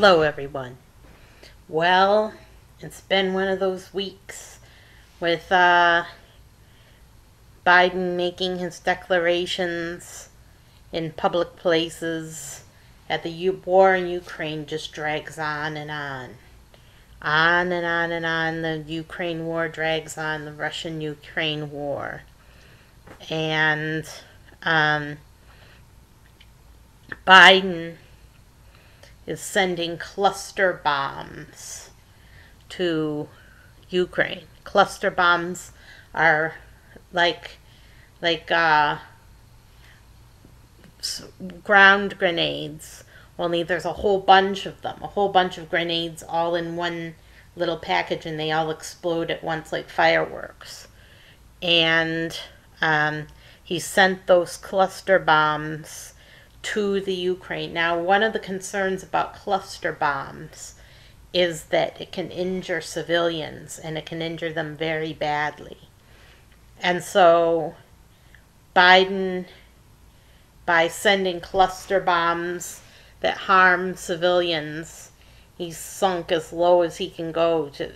Hello, everyone. Well, it's been one of those weeks with Biden making his declarations in public places. At the war in Ukraine just drags on and on. On and on and on. The Ukraine war drags on, the Russian-Ukraine war. And Biden is sending cluster bombs to Ukraine. Cluster bombs are like ground grenades, only there's a whole bunch of them, a whole bunch of grenades all in one little package, and they all explode at once like fireworks. And he sent those cluster bombs to the Ukraine. Now, one of the concerns about cluster bombs is that it can injure civilians, and it can injure them very badly. And so Biden, by sending cluster bombs that harm civilians, he's sunk as low as he can go to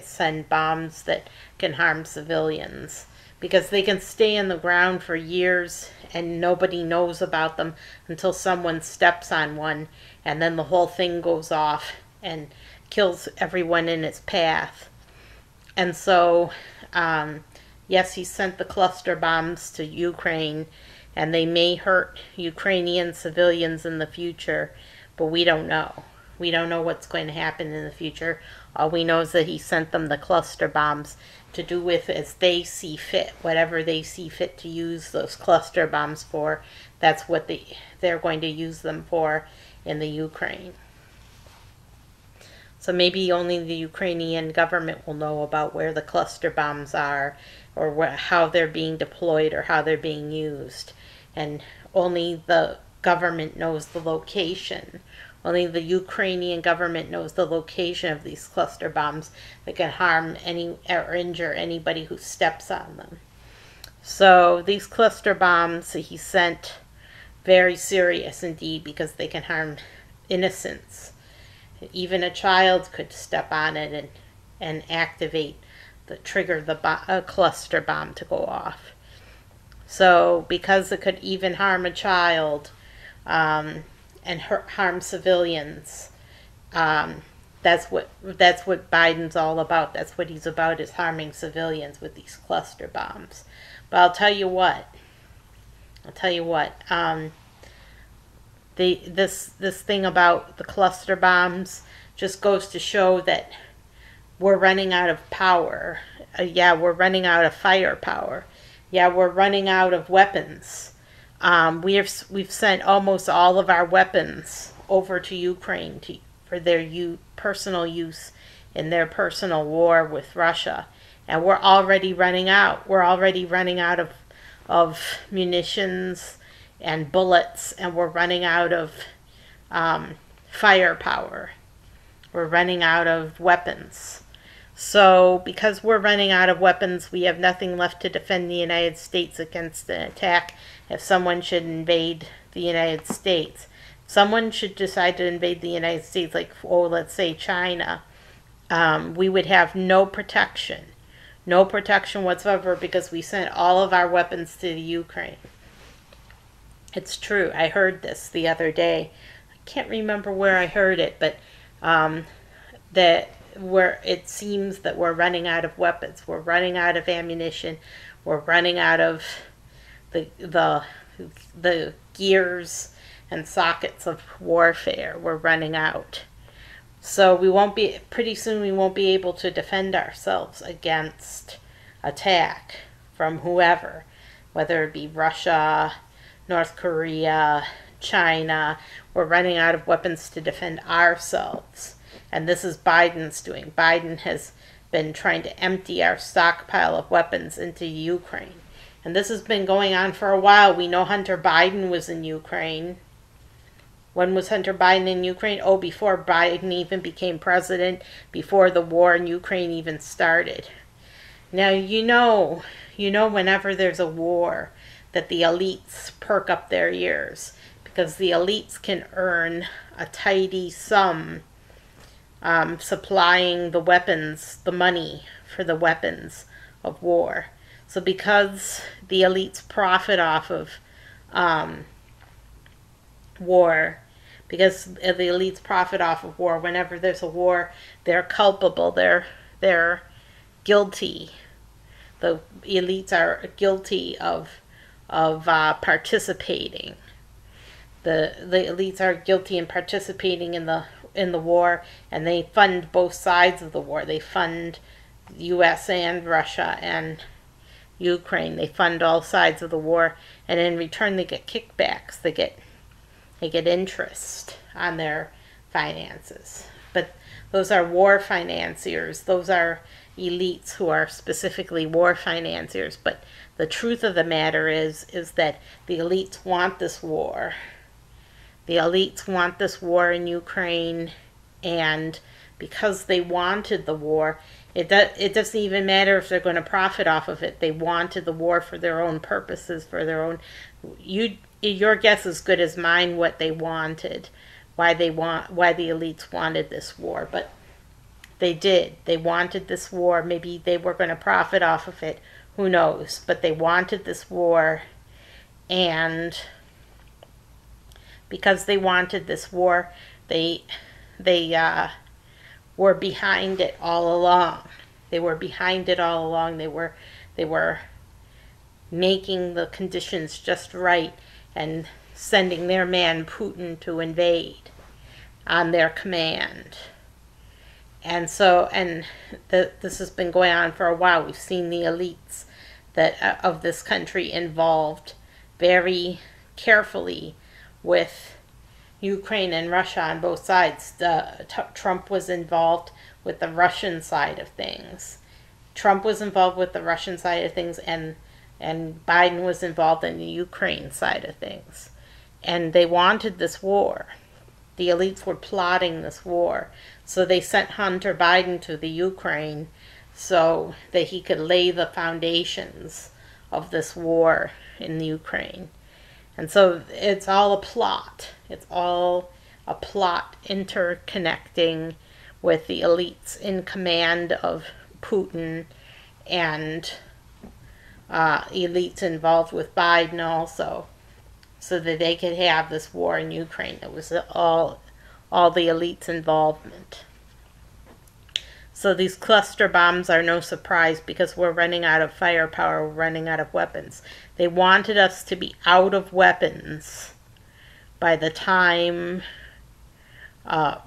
send bombs that can harm civilians, because they can stay in the ground for years and nobody knows about them until someone steps on one, and then the whole thing goes off and kills everyone in its path. And so, yes, he sent the cluster bombs to Ukraine, and they may hurt Ukrainian civilians in the future, but we don't know. We don't know what's going to happen in the future. All we know is that he sent them the cluster bombs to do with as they see fit. Whatever they see fit to use those cluster bombs for, that's what they're going to use them for in the Ukraine. So maybe only the Ukrainian government will know about where the cluster bombs are, or how they're being deployed, or how they're being used. And only the government knows the location. Only the Ukrainian government knows the location of these cluster bombs that can harm or injure anybody who steps on them. So these cluster bombs he sent, very serious indeed, because they can harm innocents. Even a child could step on it and trigger the cluster bomb to go off. So because it could even harm a child, and harm civilians. That's what Biden's all about. That's what he's about, is harming civilians with these cluster bombs. But I'll tell you what. This thing about the cluster bombs just goes to show that we're running out of power. Yeah, we're running out of firepower. Yeah, we're running out of weapons. We've sent almost all of our weapons over to Ukraine for their personal use in their personal war with Russia, and we're already running out. We're already running out of munitions and bullets, and we're running out of firepower. We're running out of weapons. So because we're running out of weapons, we have nothing left to defend the United States against an attack. If someone should invade the United States, someone should decide to invade the United States, like, let's say China, we would have no protection whatsoever, because we sent all of our weapons to the Ukraine. It's true. I heard this the other day. I can't remember where I heard it, but where it seems that we're running out of weapons, we're running out of ammunition, we're running out of the gears and sockets of warfare. We're running out. So pretty soon we won't be able to defend ourselves against attack from whoever, whether it be Russia, North Korea, China. We're running out of weapons to defend ourselves. And this is Biden's doing. Biden has been trying to empty our stockpile of weapons into Ukraine. And this has been going on for a while. We know Hunter Biden was in Ukraine. When was Hunter Biden in Ukraine? Oh, before Biden even became president, before the war in Ukraine even started. Now, you know whenever there's a war, that the elites perk up their ears, because the elites can earn a tidy sum supplying the weapons, the money for the weapons of war. So because the elites profit off of war, because the elites profit off of war, whenever there's a war, they're culpable, they're guilty. The elites are guilty of participating. The elites are guilty in participating in the war, and they fund both sides of the war. They fund the U.S. and Russia and Ukraine. They fund all sides of the war, and in return they get kickbacks. They get interest on their finances. But those are war financiers. Those are elites who are specifically war financiers. But the truth of the matter is that the elites want this war. The elites want this war in Ukraine, and because they wanted the war, it doesn't even matter if they're going to profit off of it. They wanted the war for their own purposes, for their own. Your guess is as good as mine what they wanted, why the elites wanted this war. But they did. They wanted this war. Maybe they were going to profit off of it. Who knows? But they wanted this war, and because they wanted this war, they were behind it all along. They were behind it all along. They were making the conditions just right and sending their man Putin to invade on their command. And so, this has been going on for a while. We've seen the elites of this country involved very carefully with Ukraine and Russia on both sides. Trump was involved with the Russian side of things. Trump was involved with the Russian side of things, and Biden was involved in the Ukraine side of things. And they wanted this war. The elites were plotting this war. So they sent Hunter Biden to the Ukraine so that he could lay the foundations of this war in the Ukraine. And so it's all a plot. It's all a plot interconnecting with the elites in command of Putin and elites involved with Biden also, so that they could have this war in Ukraine. It was all the elites' involvement. So these cluster bombs are no surprise because we're running out of firepower, we're running out of weapons. They wanted us to be out of weapons by the time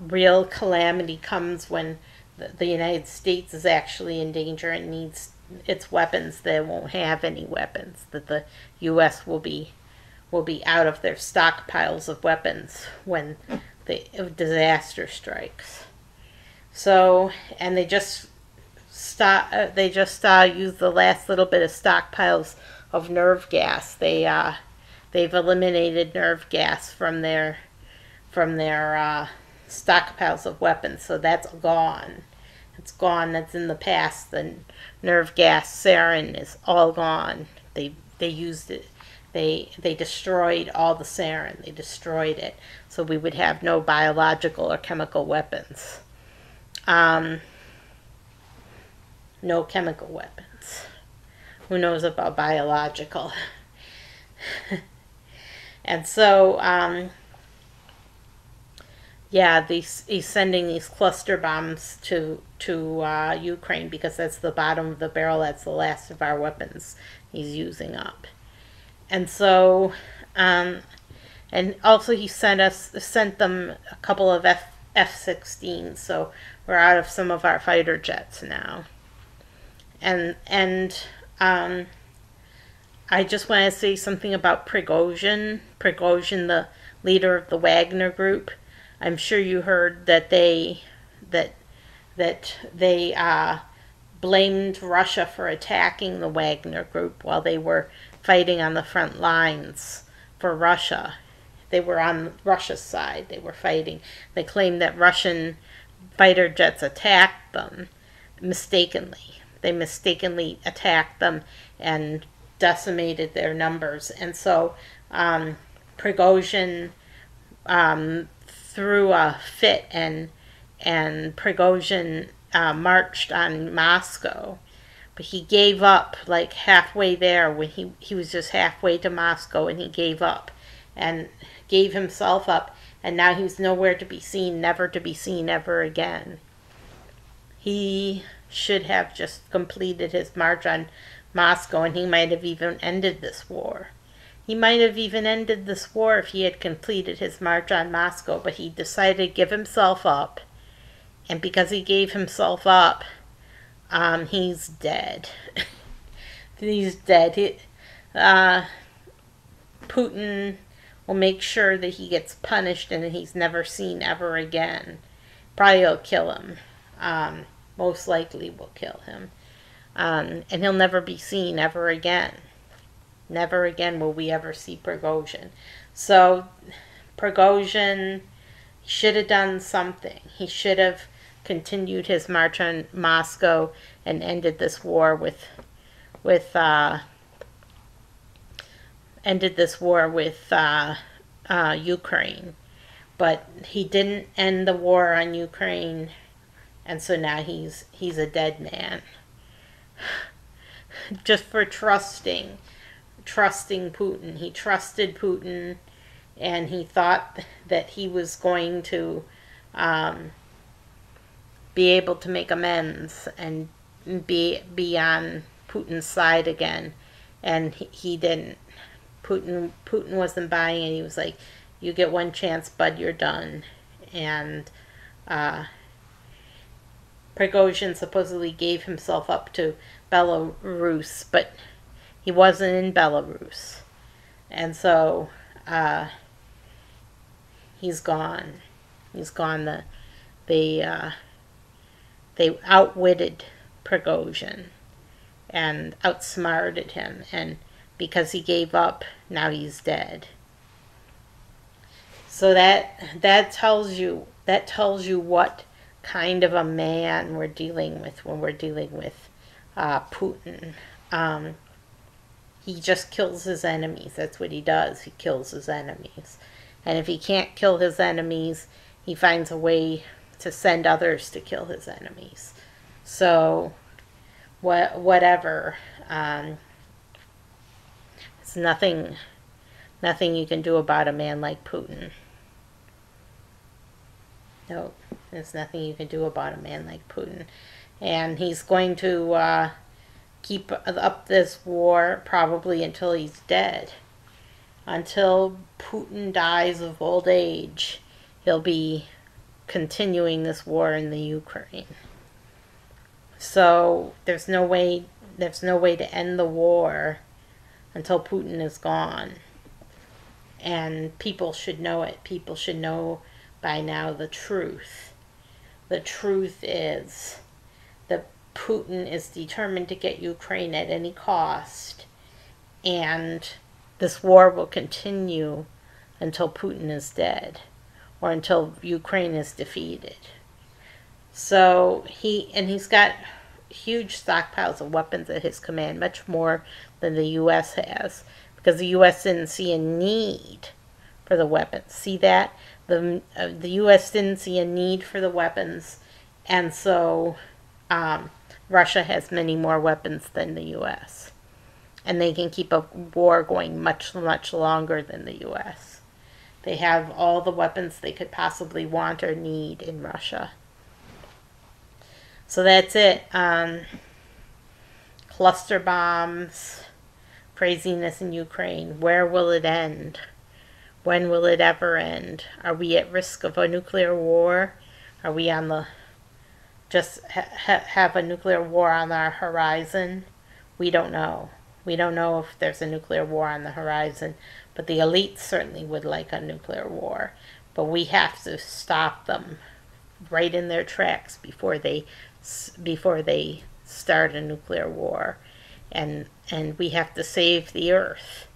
real calamity comes, when the United States is actually in danger and needs its weapons. They won't have any weapons, that the U.S. will be out of their stockpiles of weapons when the disaster strikes. So, and they just use the last little bit of stockpiles of nerve gas. They've eliminated nerve gas from their stockpiles of weapons, so that's gone. It's gone. That's in the past. The nerve gas sarin is all gone. They used it. They destroyed all the sarin. They destroyed it, so we would have no biological or chemical weapons. No chemical weapons. Who knows about biological? And so, he's sending these cluster bombs to Ukraine because that's the bottom of the barrel. That's the last of our weapons he's using up. And so, and also he sent them a couple of F-16s. So we're out of some of our fighter jets now. And I just want to say something about Prigozhin. Prigozhin, the leader of the Wagner Group. I'm sure you heard that they blamed Russia for attacking the Wagner Group while they were fighting on the front lines for Russia. They were on Russia's side. They were fighting. They claimed that Russian fighter jets attacked them mistakenly. They mistakenly attacked them and decimated their numbers. And so Prigozhin threw a fit and and Prigozhin marched on Moscow. But he gave up like halfway there when he was just halfway to Moscow, and he gave up and gave himself up. And now he's nowhere to be seen, never to be seen ever again. He should have just completed his march on Moscow, and he might have even ended this war. He might have even ended this war if he had completed his march on Moscow, but he decided to give himself up. And because he gave himself up, he's dead. He's dead. Putin will make sure that he gets punished and he's never seen ever again. Probably will kill him. Most likely will kill him. And he'll never be seen ever again. Never again will we ever see Prigozhin. So Prigozhin should have done something. He should have continued his march on Moscow and ended this war with Ukraine. But he didn't end the war on Ukraine, and so now he's a dead man. Just for trusting Putin. He trusted Putin, and he thought that he was going to be able to make amends and be on Putin's side again, and he didn't. Putin wasn't buying it. He was like, "You get one chance, bud. You're done." And Prigozhin supposedly gave himself up to Belarus, but he wasn't in Belarus, and so he's gone. He's gone. They outwitted Prigozhin and outsmarted him, and because he gave up, now he's dead. So that tells you what kind of a man we're dealing with when we're dealing with Putin. He just kills his enemies. That's what he does. He kills his enemies. And if he can't kill his enemies, he finds a way to send others to kill his enemies. So, whatever. It's nothing you can do about a man like Putin. No, there's nothing you can do about a man like Putin. And he's going to keep up this war probably until he's dead. Until Putin dies of old age, he'll be continuing this war in the Ukraine. So there's no way to end the war until Putin is gone. And people should know it. People should know by now the truth. The truth is that Putin is determined to get Ukraine at any cost, and this war will continue until Putin is dead, or until Ukraine is defeated. So he's got huge stockpiles of weapons at his command, much more than the U.S. has, because the U.S. didn't see a need for the weapons. See that? The U.S. didn't see a need for the weapons, and so Russia has many more weapons than the U.S. And they can keep a war going much, much longer than the U.S. They have all the weapons they could possibly want or need in Russia. So that's it. Cluster bombs, craziness in Ukraine. Where will it end? When will it ever end? Are we at risk of a nuclear war? Are we on the have a nuclear war on our horizon? We don't know. We don't know if there's a nuclear war on the horizon, but the elites certainly would like a nuclear war. But we have to stop them right in their tracks before they start a nuclear war. And we have to save the earth.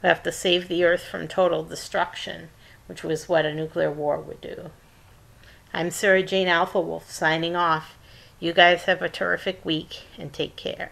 We have to save the earth from total destruction, which was what a nuclear war would do. I'm Sarah Jane Alpha Wolf signing off. You guys have a terrific week and take care.